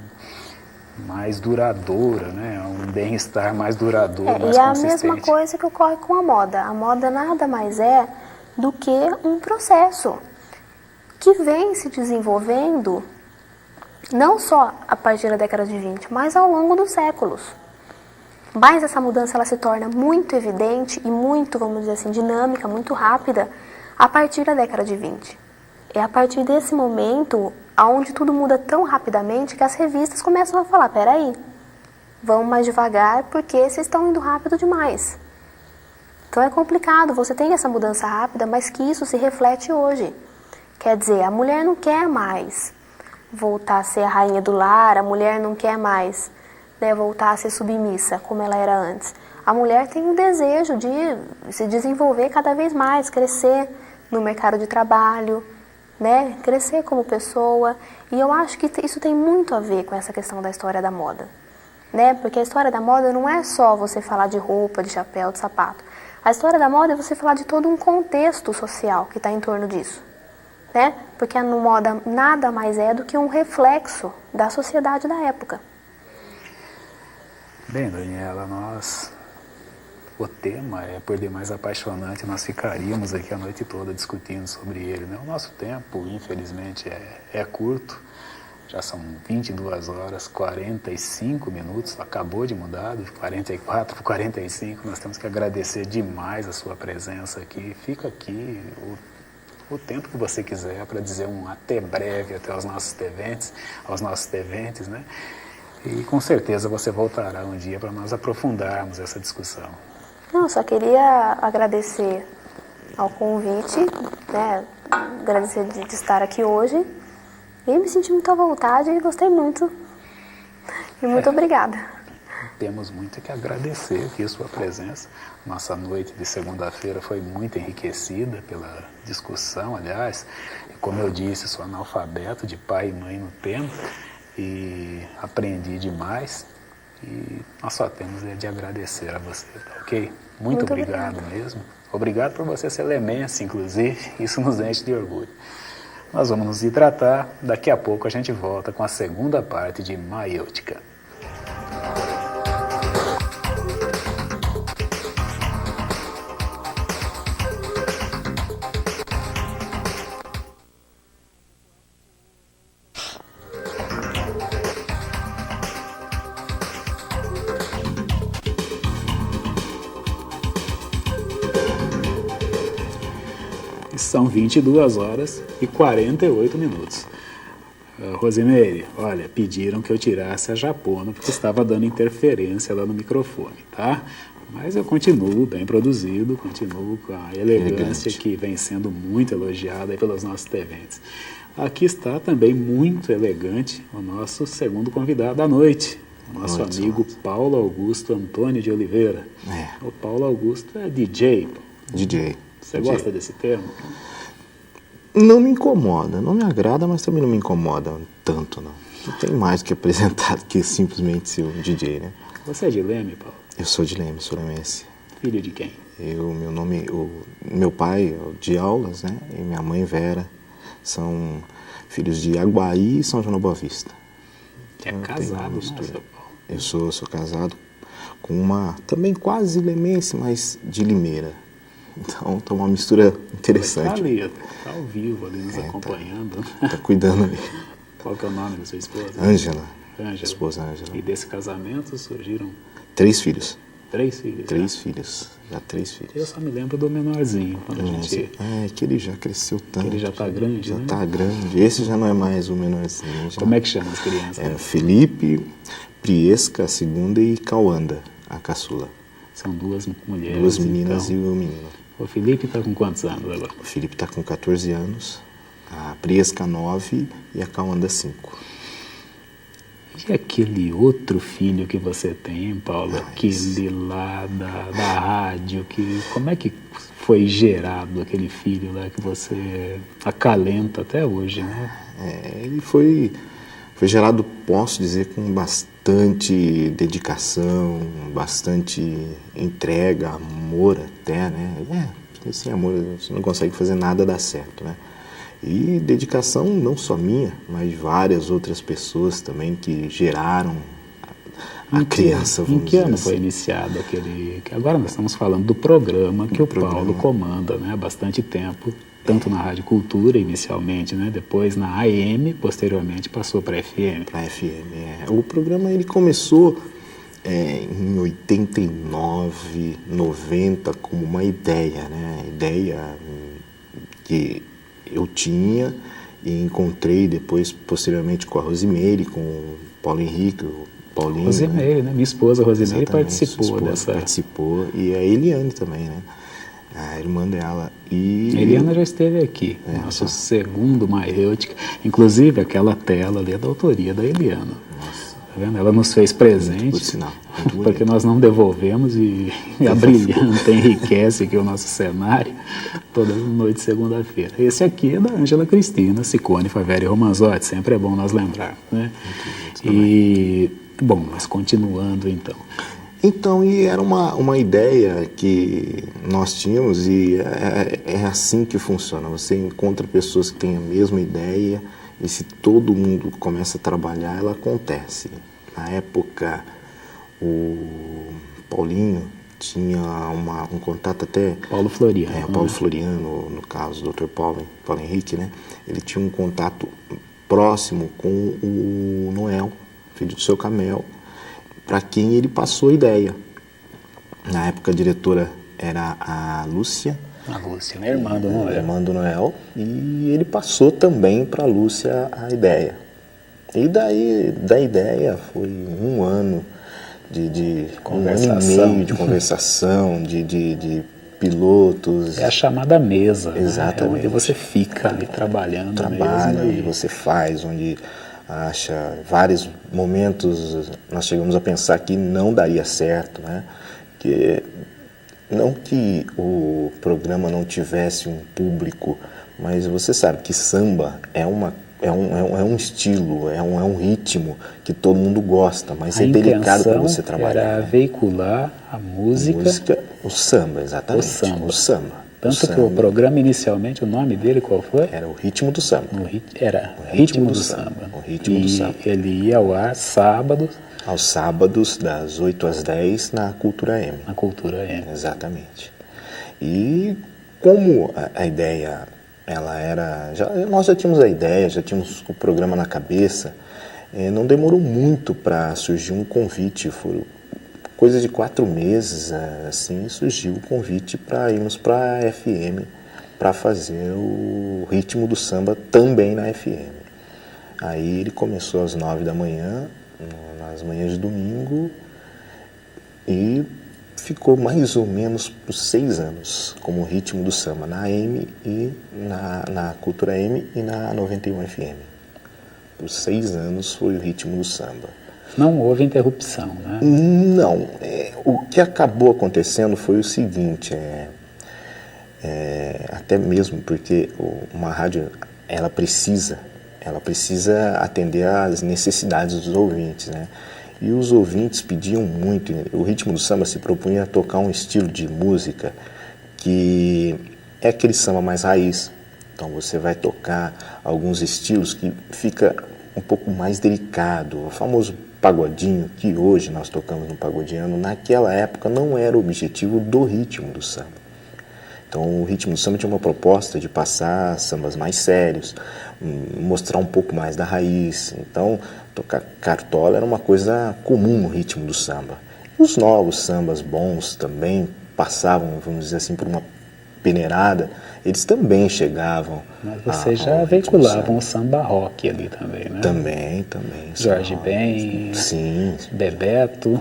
[SPEAKER 1] mais duradoura, né? Um bem-estar mais duradouro, mais
[SPEAKER 2] consistente. E
[SPEAKER 1] consistente.
[SPEAKER 2] a mesma coisa que ocorre com a moda. A moda nada mais é do que um processo que vem se desenvolvendo não só a partir da década de 20, mas ao longo dos séculos. Mas essa mudança ela se torna muito evidente e muito, vamos dizer assim, dinâmica, muito rápida a partir da década de 20. É a partir desse momento onde tudo muda tão rapidamente que as revistas começam a falar, peraí, vamos mais devagar porque vocês estão indo rápido demais. Então é complicado, você tem essa mudança rápida, mas que isso se reflete hoje. Quer dizer, a mulher não quer mais voltar a ser a rainha do lar, a mulher não quer mais, né, voltar a ser submissa como ela era antes. A mulher tem um desejo de se desenvolver cada vez mais, crescer no mercado de trabalho, né, crescer como pessoa, e eu acho que isso tem muito a ver com essa questão da história da moda, né, porque a história da moda não é só você falar de roupa, de chapéu, de sapato. A história da moda é você falar de todo um contexto social que está em torno disso, né, porque a moda nada mais é do que um reflexo da sociedade da época.
[SPEAKER 1] Bem, Daniela, o tema é Por Demais Apaixonante, nós ficaríamos aqui a noite toda discutindo sobre ele, né? O nosso tempo, infelizmente, é curto, já são 22 horas, 45 minutos, acabou de mudar, de 44 para 45, nós temos que agradecer demais a sua presença aqui. Fica aqui o tempo que você quiser para dizer um até breve até aos nossos TVentes, né? E com certeza você voltará um dia para nós aprofundarmos essa discussão.
[SPEAKER 2] Não, só queria agradecer ao convite, né, agradecer de estar aqui hoje e me senti muito à vontade e gostei muito. E muito obrigada.
[SPEAKER 1] Temos muito que agradecer aqui a sua presença. Nossa noite de segunda-feira foi muito enriquecida pela discussão, aliás. Como eu disse, sou analfabeto de pai e mãe no tema e aprendi demais. E nós só temos de agradecer a você, tá ok? Muito obrigado mesmo. Obrigado por você ser lemense, inclusive. Isso nos enche de orgulho. Nós vamos nos hidratar. Daqui a pouco a gente volta com a segunda parte de Maiêutica. São 22 horas e 48 minutos. Rosimeire, olha, pediram que eu tirasse a japona porque estava dando interferência lá no microfone, tá? Mas eu continuo bem produzido, continuo com a elegância que vem sendo muito elogiada aí pelos nossos TVentes. Aqui está também muito elegante o nosso segundo convidado da noite, o nosso amigo Paulo Augusto Antônio de Oliveira. O Paulo Augusto é DJ.
[SPEAKER 3] DJ.
[SPEAKER 1] Você gosta desse termo?
[SPEAKER 3] Não me incomoda, não me agrada, mas também não me incomoda tanto, não. Não tem mais que apresentar do que simplesmente ser um DJ, né?
[SPEAKER 1] Você é de Leme, Paulo?
[SPEAKER 3] Eu sou de Leme, sou lemense.
[SPEAKER 1] Filho de quem?
[SPEAKER 3] Meu pai é de Aulas, né? E minha mãe Vera. São filhos de Aguaí e São João da Boa Vista.
[SPEAKER 1] É casado, Paulo?
[SPEAKER 3] Eu sou casado com uma, também quase lemense, mas de Limeira. Então, tá uma mistura interessante.
[SPEAKER 1] Tá ao vivo ali nos acompanhando.
[SPEAKER 3] Tá cuidando ali.
[SPEAKER 1] Qual que é o nome da sua esposa?
[SPEAKER 3] Ângela.
[SPEAKER 1] Ângela.
[SPEAKER 3] Esposa Ângela.
[SPEAKER 1] E desse casamento surgiram?
[SPEAKER 3] 3 filhos.
[SPEAKER 1] 3 filhos?
[SPEAKER 3] 3 filhos. Já 3 filhos.
[SPEAKER 1] Eu só me lembro do menorzinho. Quando a gente...
[SPEAKER 3] que ele já cresceu tanto.
[SPEAKER 1] Que ele já tá grande,
[SPEAKER 3] já,
[SPEAKER 1] né?
[SPEAKER 3] Já tá grande. Esse já não é mais o menorzinho. Já...
[SPEAKER 1] Como é que chama as crianças?
[SPEAKER 3] Felipe, Priesca, a segunda, e Cauanda, a caçula.
[SPEAKER 1] São duas mulheres.
[SPEAKER 3] 2 meninas
[SPEAKER 1] então.
[SPEAKER 3] E o menino.
[SPEAKER 1] O Felipe está com quantos anos agora?
[SPEAKER 3] O Felipe está com 14 anos, a Priesca 9 e a Cauanda 5.
[SPEAKER 1] E aquele outro filho que você tem, Paulo, aquele lá da rádio, como é que foi gerado aquele filho lá que você acalenta até hoje, né?
[SPEAKER 3] Ele foi gerado, posso dizer, com bastante dedicação, bastante entrega, amor até, né? Porque sem amor você não consegue fazer nada dar certo, né? E dedicação não só minha, mas de várias outras pessoas também que geraram a criança, vamos dizer assim.
[SPEAKER 1] Em que ano foi iniciado aquele... Agora nós estamos falando do programa que o Paulo comanda, né, há bastante tempo, tanto na Rádio Cultura inicialmente, né, depois na AM, posteriormente passou para a FM.
[SPEAKER 3] Para a FM, O programa ele começou em 89, 90 como uma ideia, né? Ideia que eu tinha e encontrei depois, posteriormente, com a Rosimeire, com o Paulo Henrique, o Paulinho.
[SPEAKER 1] Rosimeire, né? Minha esposa Rosimeire participou dessa...
[SPEAKER 3] Participou, e a Eliane também, né? A irmã dela. E...
[SPEAKER 1] A Eliana já esteve aqui, nosso segundo Maêutica. Inclusive, aquela tela ali é da autoria da Eliana.
[SPEAKER 3] Nossa.
[SPEAKER 1] Tá vendo? Ela nos fez presente,
[SPEAKER 3] por sinal,
[SPEAKER 1] porque nós não devolvemos e a brilhante enriquece aqui o nosso cenário toda noite de segunda-feira. Esse aqui é da Ângela Cristina, Ciccone, Faveri e Romanzotti, sempre é bom nós lembrar, né? E, bom, mas continuando então.
[SPEAKER 3] Então, e era uma ideia que nós tínhamos e é assim que funciona. Você encontra pessoas que têm a mesma ideia e se todo mundo começa a trabalhar, ela acontece. Na época, o Paulinho tinha um contato até...
[SPEAKER 1] Paulo Floriano.
[SPEAKER 3] Paulo Floriano, no caso, o Dr. Paulo Henrique, né? Ele tinha um contato próximo com o Noel, filho do seu Camel, para quem ele passou a ideia. Na época a diretora era a Lúcia.
[SPEAKER 1] A Lúcia, né? Irmã do Noel.
[SPEAKER 3] Irmã do Noel. E ele passou também para a Lúcia a ideia. E daí, da ideia, foi um ano de conversação. Um ano e meio de conversação, de pilotos.
[SPEAKER 1] É a chamada mesa.
[SPEAKER 3] Exatamente.
[SPEAKER 1] Né? Onde você fica ali trabalhando.
[SPEAKER 3] Trabalha,
[SPEAKER 1] mesmo,
[SPEAKER 3] onde você faz, onde acha vários momentos nós chegamos a pensar que não daria certo, né? Que não que o programa não tivesse um público, mas você sabe que samba é um estilo, é um ritmo que todo mundo gosta, mas é delicado para você trabalhar.
[SPEAKER 1] Era veicular a música,
[SPEAKER 3] o samba, exatamente.
[SPEAKER 1] O samba. Tanto que o programa inicialmente, o nome dele qual foi?
[SPEAKER 3] Era o Ritmo do Samba.
[SPEAKER 1] Era o Ritmo do Samba.
[SPEAKER 3] O Ritmo do Samba.
[SPEAKER 1] Ele ia ao ar sábados.
[SPEAKER 3] Aos sábados, das 8 às 10, na Cultura M.
[SPEAKER 1] Na Cultura M.
[SPEAKER 3] Exatamente. E como a ideia, ela era... nós já tínhamos a ideia, já tínhamos o programa na cabeça, não demorou muito para surgir um convite. Foram coisa de 4 meses, assim, surgiu o convite para irmos para a FM, para fazer o Ritmo do Samba também na FM. Aí ele começou às 9 da manhã, nas manhãs de domingo, e ficou mais ou menos por 6 anos como Ritmo do Samba, na AM e na Cultura M e na 91 FM. Por 6 anos foi o Ritmo do Samba.
[SPEAKER 1] Não houve interrupção, né?
[SPEAKER 3] Não. O que acabou acontecendo foi o seguinte, até mesmo porque uma rádio, ela precisa atender às necessidades dos ouvintes, né? E os ouvintes pediam muito. O Ritmo do Samba se propunha a tocar um estilo de música que é aquele samba mais raiz. Então você vai tocar alguns estilos que fica um pouco mais delicado. O famoso pagodinho, que hoje nós tocamos no pagodiano, naquela época não era o objetivo do Ritmo do Samba. Então o Ritmo do Samba tinha uma proposta de passar sambas mais sérios, mostrar um pouco mais da raiz. Então tocar cartola era uma coisa comum no Ritmo do Samba. E os novos sambas bons também passavam, vamos dizer assim, por uma peneirada, eles também chegavam.
[SPEAKER 1] Mas vocês já veiculavam o samba rock ali também, né?
[SPEAKER 3] Também.
[SPEAKER 1] Jorge Ben,
[SPEAKER 3] sim.
[SPEAKER 1] Bebeto.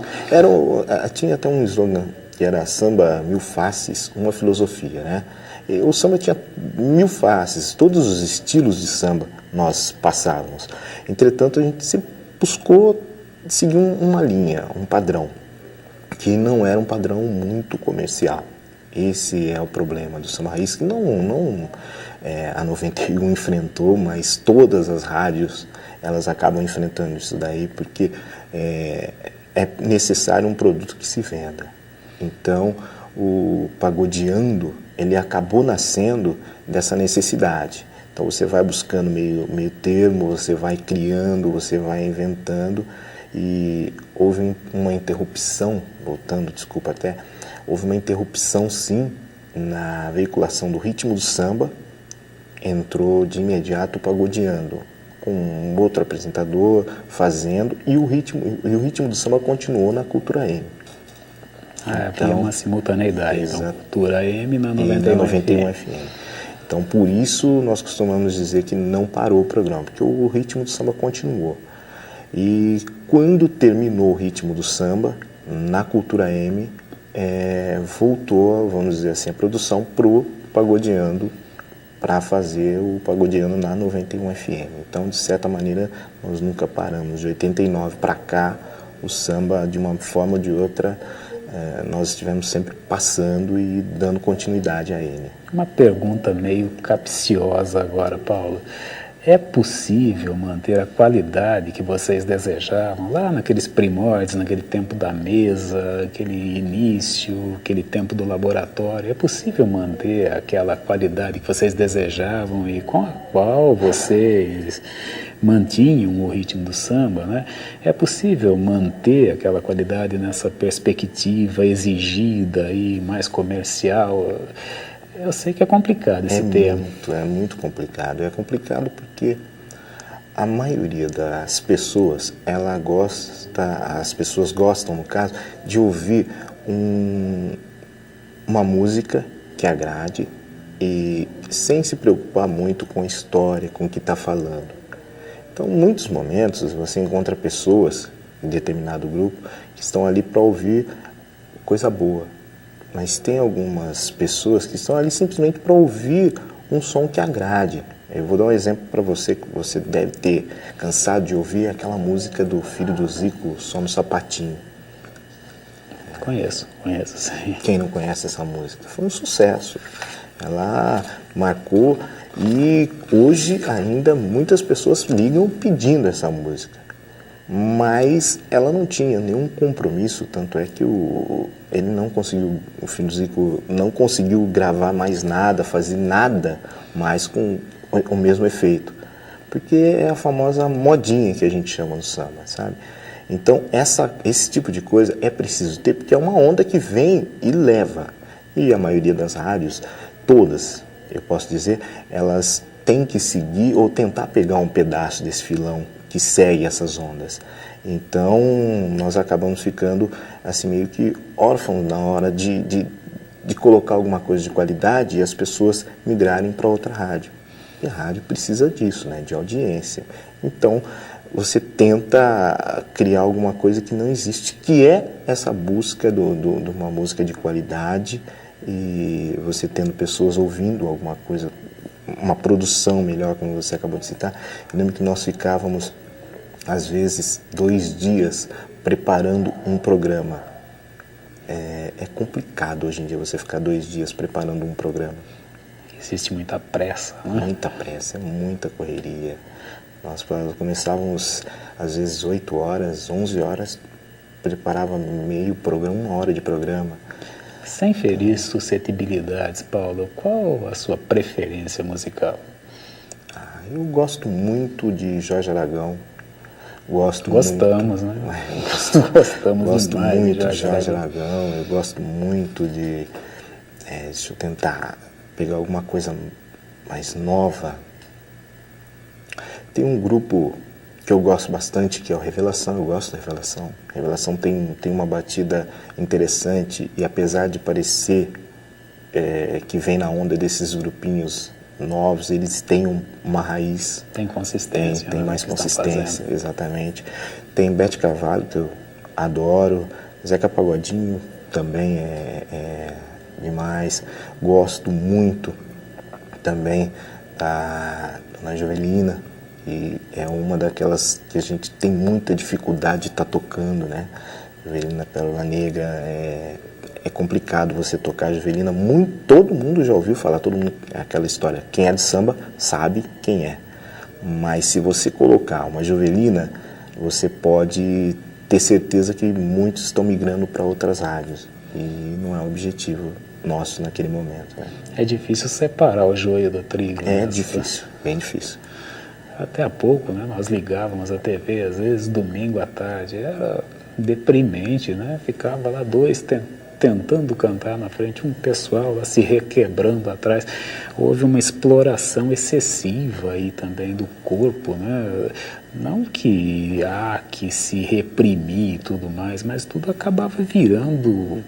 [SPEAKER 3] Tinha até um slogan que era samba mil faces, uma filosofia, né? E o samba tinha mil faces, todos os estilos de samba nós passávamos. Entretanto, a gente se buscou seguir uma linha, um padrão, que não era um padrão muito comercial. Esse é o problema do samba raiz, que não a 91 enfrentou, mas todas as rádios elas acabam enfrentando isso daí, porque é necessário um produto que se venda. Então, o Pagodeando, ele acabou nascendo dessa necessidade. Então, você vai buscando meio termo, você vai criando, você vai inventando, e houve uma interrupção, houve uma interrupção sim na veiculação do ritmo do samba, entrou de imediato o Pagodeando, com um outro apresentador fazendo, e o ritmo do samba continuou na Cultura M.
[SPEAKER 1] Havia uma simultaneidade, então, Cultura M na 91
[SPEAKER 3] FM. Então, por isso, nós costumamos dizer que não parou o programa, porque o ritmo do samba continuou. E quando terminou o ritmo do samba, na Cultura M, voltou, vamos dizer assim, a produção pro Pagodeando, para fazer o Pagodeando na 91 FM. Então, de certa maneira, nós nunca paramos. De 89 para cá, o samba, de uma forma ou de outra, nós estivemos sempre passando e dando continuidade a ele.
[SPEAKER 1] Uma pergunta meio capciosa agora, Paulo. É possível manter a qualidade que vocês desejavam lá naqueles primórdios, naquele tempo da mesa, aquele início, aquele tempo do laboratório? É possível manter aquela qualidade que vocês desejavam e com a qual vocês mantinham o ritmo do samba, né? É possível manter aquela qualidade nessa perspectiva exigida e mais comercial? Eu sei que é complicado esse termo.
[SPEAKER 3] É muito complicado. É complicado porque a maioria das pessoas, as pessoas gostam, no caso, de ouvir uma música que agrade e sem se preocupar muito com a história, com o que está falando. Então, em muitos momentos, você encontra pessoas em determinado grupo que estão ali para ouvir coisa boa. Mas tem algumas pessoas que estão ali simplesmente para ouvir um som que agrade. Eu vou dar um exemplo para você, que você deve ter cansado de ouvir aquela música do Filho do Zico, Só no Sapatinho.
[SPEAKER 1] Conheço, sim.
[SPEAKER 3] Quem não conhece essa música? Foi um sucesso. Ela marcou e hoje ainda muitas pessoas ligam pedindo essa música. Mas ela não tinha nenhum compromisso, tanto é que o Filho do Zico não conseguiu gravar mais nada, fazer nada mais com o mesmo efeito. Porque é a famosa modinha que a gente chama no samba, sabe? Então, esse tipo de coisa é preciso ter, porque é uma onda que vem e leva. E a maioria das rádios, todas, eu posso dizer, elas têm que seguir ou tentar pegar um pedaço desse filão que segue essas ondas. Então, nós acabamos ficando assim meio que órfãos na hora de colocar alguma coisa de qualidade e as pessoas migrarem para outra rádio. E a rádio precisa disso, né, de audiência. Então, você tenta criar alguma coisa que não existe, que é essa busca de uma música de qualidade e você tendo pessoas ouvindo alguma coisa, uma produção melhor, como você acabou de citar. Eu lembro que nós ficávamos, às vezes, 2 dias preparando um programa. É complicado hoje em dia você ficar 2 dias preparando um programa.
[SPEAKER 1] Existe muita pressa, né?
[SPEAKER 3] Muita pressa, é muita correria. Nós começávamos, às vezes, 8 horas, 11 horas, preparava meio programa, 1 hora de programa.
[SPEAKER 1] Sem ferir suscetibilidades, Paulo, qual a sua preferência musical?
[SPEAKER 3] Eu gosto muito de Jorge Aragão.
[SPEAKER 1] Gostamos, né?
[SPEAKER 3] Gosto muito de Jorge Aragão. Eu gosto muito de... deixa eu tentar pegar alguma coisa mais nova. Tem um grupo que eu gosto bastante, que é o Revelação. Eu gosto da Revelação. Revelação tem uma batida interessante e apesar de parecer que vêm na onda desses grupinhos novos, eles têm uma raiz.
[SPEAKER 1] Tem consistência.
[SPEAKER 3] Tem mais consistência, exatamente. Tem Bete Carvalho, que eu adoro. Zeca Pagodinho também é demais. Gosto muito também da Dona Jovelina, e é uma daquelas que a gente tem muita dificuldade de estar tocando, né? Jovelina Pérola Negra, é complicado você tocar Jovelina. Todo mundo já ouviu falar, todo mundo, aquela história, quem é de samba sabe quem é. Mas se você colocar uma Jovelina, você pode ter certeza que muitos estão migrando para outras rádios, e não é o objetivo nosso naquele momento, né?
[SPEAKER 1] É difícil separar o joio do trigo.
[SPEAKER 3] É difícil, bem difícil.
[SPEAKER 1] Até há pouco, né, nós ligávamos a TV, às vezes domingo à tarde, era deprimente, né? Ficava lá dois tentando cantar na frente, um pessoal lá se requebrando atrás. Houve uma exploração excessiva aí também do corpo, né? Não que há que se reprimir e tudo mais, mas tudo acabava virando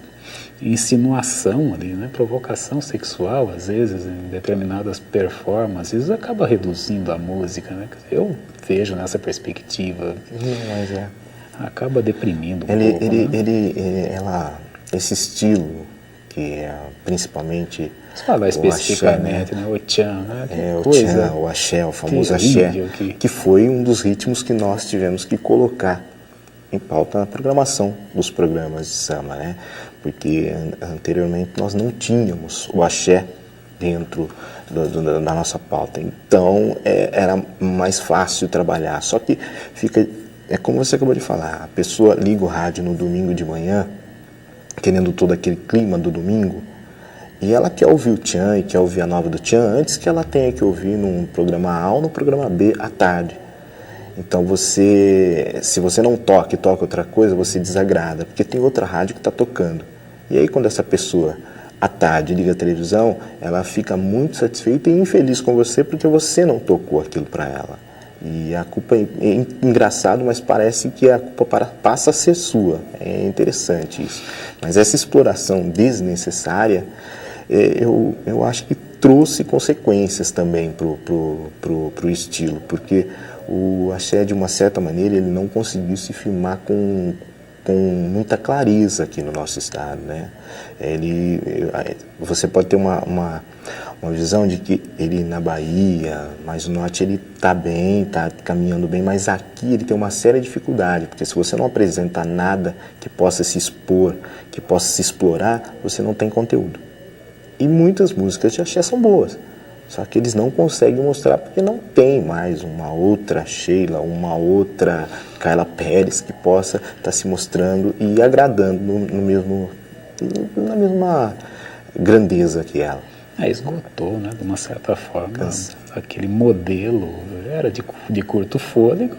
[SPEAKER 1] insinuação ali, né? Provocação sexual, às vezes, em determinadas performances, isso acaba reduzindo a música, né? Eu vejo nessa perspectiva.
[SPEAKER 3] Mas
[SPEAKER 1] acaba deprimindo
[SPEAKER 3] esse estilo, que é principalmente...
[SPEAKER 1] Vamos falar especificamente, axé, né? O tchan, né?
[SPEAKER 3] O axé, o famoso axé, que foi um dos ritmos que nós tivemos que colocar em pauta na programação dos programas de samba, né? Porque anteriormente nós não tínhamos o axé dentro da nossa pauta, então era mais fácil trabalhar. Só que é como você acabou de falar, a pessoa liga o rádio no domingo de manhã, querendo todo aquele clima do domingo, e ela quer ouvir o tchan e quer ouvir a nova do tchan antes que ela tenha que ouvir num programa A ou no programa B à tarde. Então se você não toca outra coisa, você desagrada, porque tem outra rádio que está tocando. E aí quando essa pessoa, à tarde, liga a televisão, ela fica muito satisfeita e infeliz com você porque você não tocou aquilo para ela. E a culpa é engraçado, mas parece que a culpa passa a ser sua. É interessante isso. Mas essa exploração desnecessária, eu acho que trouxe consequências também pro estilo, porque o axé, de uma certa maneira, ele não conseguiu se firmar com muita clareza aqui no nosso estado, né? Você pode ter uma visão de que ele na Bahia, mais no norte, ele está bem, está caminhando bem, mas aqui ele tem uma séria dificuldade, porque se você não apresenta nada que possa se expor, que possa se explorar, você não tem conteúdo. E muitas músicas de axé são boas, só que eles não conseguem mostrar porque não tem mais uma outra Sheila, uma outra Carla Pérez que possa estar se mostrando e agradando na mesma grandeza que ela.
[SPEAKER 1] Esgotou, né, de uma certa forma, aquele modelo era de curto fôlego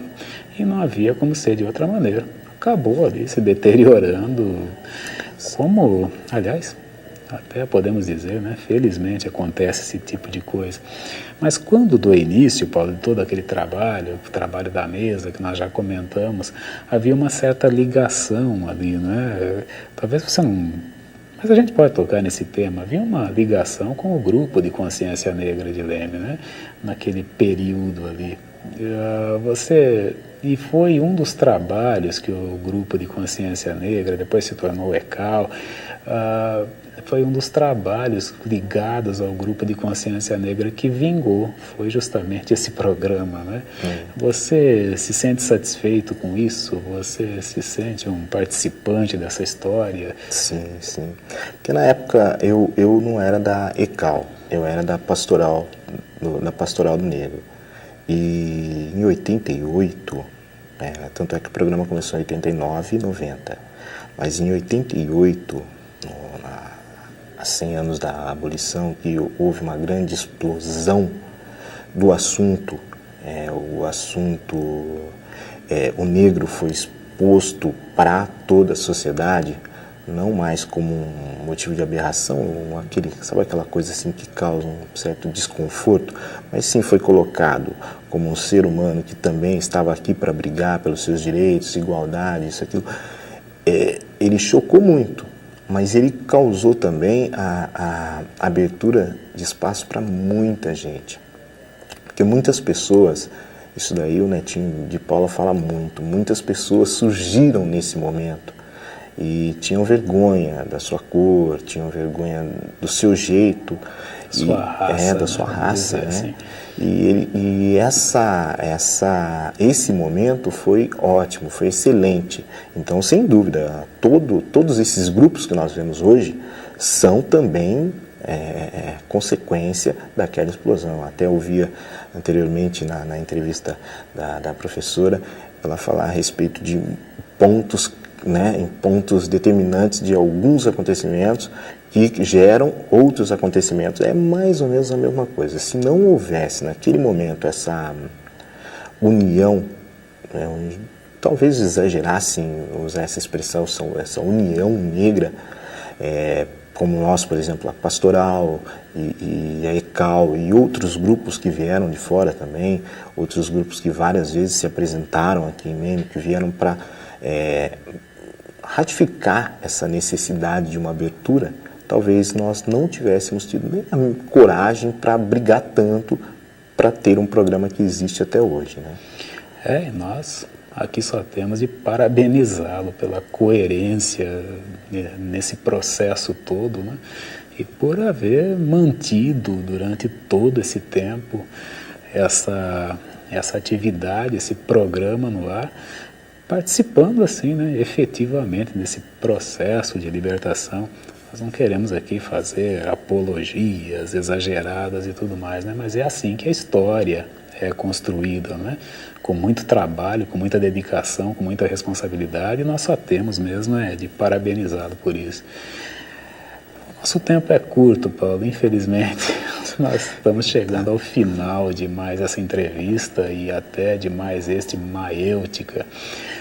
[SPEAKER 1] e não havia como ser de outra maneira. Acabou ali se deteriorando, como, aliás, até podemos dizer, né, felizmente acontece esse tipo de coisa. Mas quando do início, Paulo, de todo aquele trabalho, o trabalho da mesa que nós já comentamos, havia uma certa ligação ali, né? Talvez você não... Mas a gente pode tocar nesse tema. Havia uma ligação com o grupo de consciência negra de Leme, né? Naquele período ali. E foi um dos trabalhos que o grupo de consciência negra, depois se tornou o ECAL, foi um dos trabalhos ligados ao grupo de consciência negra que vingou, foi justamente esse programa, né? Você se sente satisfeito com isso? Você se sente um participante dessa história?
[SPEAKER 3] Sim, sim. Porque na época eu não era da ECAL, eu era da Pastoral do Negro. E em 88, tanto é que o programa começou em 89 e 90, mas em 88, há 100 anos da abolição, que houve uma grande explosão do assunto, o negro foi exposto para toda a sociedade, não mais como um motivo de aberração, sabe aquela coisa assim que causa um certo desconforto, mas sim foi colocado como um ser humano que também estava aqui para brigar pelos seus direitos, igualdade, isso, aquilo. Ele chocou muito mas ele causou também a abertura de espaço para muita gente. Porque muitas pessoas, isso daí o netinho de Paula fala muito, muitas pessoas surgiram nesse momento e tinham vergonha da sua cor, tinham vergonha do seu jeito,
[SPEAKER 1] sua raça,
[SPEAKER 3] da sua raça, né?
[SPEAKER 1] Assim.
[SPEAKER 3] E esse momento foi ótimo, foi excelente. Então, sem dúvida, todos esses grupos que nós vemos hoje são também consequência daquela explosão. Até ouvia anteriormente na entrevista da professora, ela falar a respeito de pontos, né, em pontos determinantes de alguns acontecimentos que geram outros acontecimentos. É mais ou menos a mesma coisa. Se não houvesse naquele momento essa união, né, talvez exagerassem usar essa expressão, essa união negra, como nós, por exemplo, a Pastoral e a ECAL e outros grupos que vieram de fora também, outros grupos que várias vezes se apresentaram aqui em Leme, que vieram para ratificar essa necessidade de uma abertura, talvez nós não tivéssemos tido nem a coragem para brigar tanto para ter um programa que existe até hoje, né?
[SPEAKER 1] Nós aqui só temos de parabenizá-lo pela coerência nesse processo todo, né? E por haver mantido durante todo esse tempo essa atividade, esse programa no ar, participando assim, né, efetivamente desse processo de libertação. Nós não queremos aqui fazer apologias exageradas e tudo mais, né? Mas é assim que a história é construída, né? Com muito trabalho, com muita dedicação, com muita responsabilidade, e nós só temos mesmo de parabenizá-lo por isso. Nosso tempo é curto, Paulo, infelizmente. Nós estamos chegando ao final de mais essa entrevista e até de mais este Maêutica,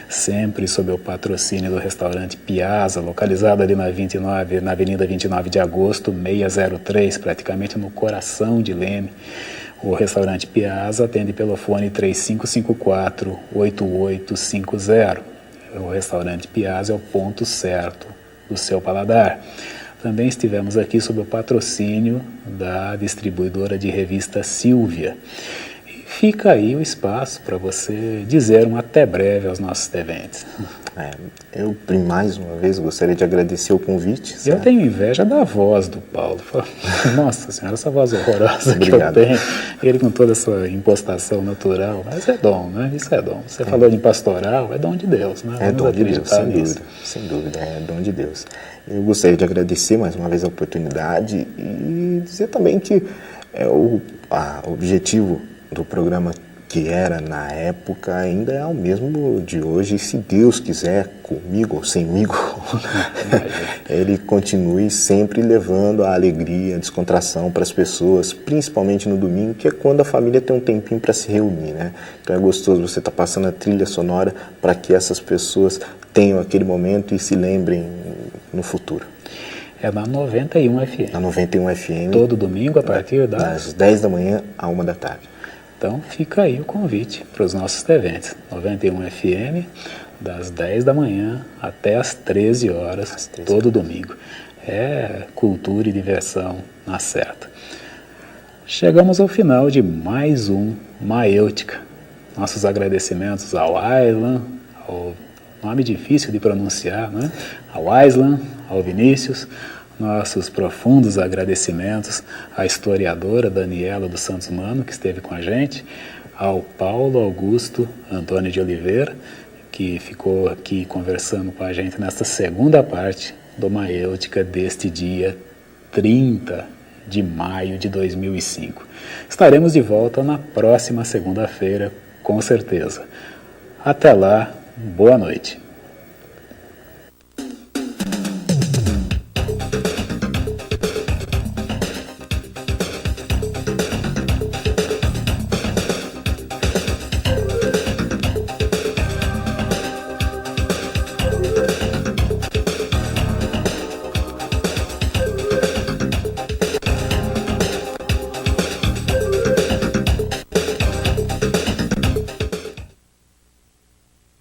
[SPEAKER 1] sempre sob o patrocínio do restaurante Piazza, localizado ali na Avenida 29 de Agosto, 603, praticamente no coração de Leme. O restaurante Piazza atende pelo fone 3554-8850. O restaurante Piazza é o ponto certo do seu paladar. Também estivemos aqui sob o patrocínio da distribuidora de revista Sílvia. E fica aí o espaço para você dizer um até breve aos nossos deventes.
[SPEAKER 3] Eu, mais uma vez, gostaria de agradecer o convite.
[SPEAKER 1] Eu tenho inveja da voz do Paulo. Nossa Senhora, essa voz horrorosa
[SPEAKER 3] Obrigado.
[SPEAKER 1] que eu tenho. Ele com toda essa impostação natural. Mas é dom, né? Isso é dom. Você falou de pastoral, é dom de Deus, né?
[SPEAKER 3] É dom de Deus, sem
[SPEAKER 1] nisso.
[SPEAKER 3] dúvida. Sem dúvida, é dom de Deus. Eu gostaria de agradecer mais uma vez a oportunidade e dizer também que o objetivo do programa que era na época ainda é o mesmo de hoje, se Deus quiser, comigo ou semigo, ele continue sempre levando a alegria, a descontração para as pessoas, principalmente no domingo, que é quando a família tem um tempinho para se reunir, né? Então é gostoso você estar passando a trilha sonora para que essas pessoas tenham aquele momento e se lembrem no futuro.
[SPEAKER 1] É na 91 FM.
[SPEAKER 3] Na 91 FM.
[SPEAKER 1] Todo domingo a partir
[SPEAKER 3] das 10 da manhã à 1 da tarde.
[SPEAKER 1] Então fica aí o convite para os nossos eventos. 91 FM, das 10 da manhã até as 13 horas, todo domingo. É cultura e diversão na certa. Chegamos ao final de mais um Maêutica. Nossos agradecimentos ao Aislan, ao nome difícil de pronunciar, né? Ao Aislan, ao Vinícius. Nossos profundos agradecimentos à historiadora Daniela dos Santos Mano, que esteve com a gente, ao Paulo Augusto Antônio de Oliveira, que ficou aqui conversando com a gente nesta segunda parte do Maêutica deste dia 30 de maio de 2005. Estaremos de volta na próxima segunda-feira, com certeza. Até lá, boa noite.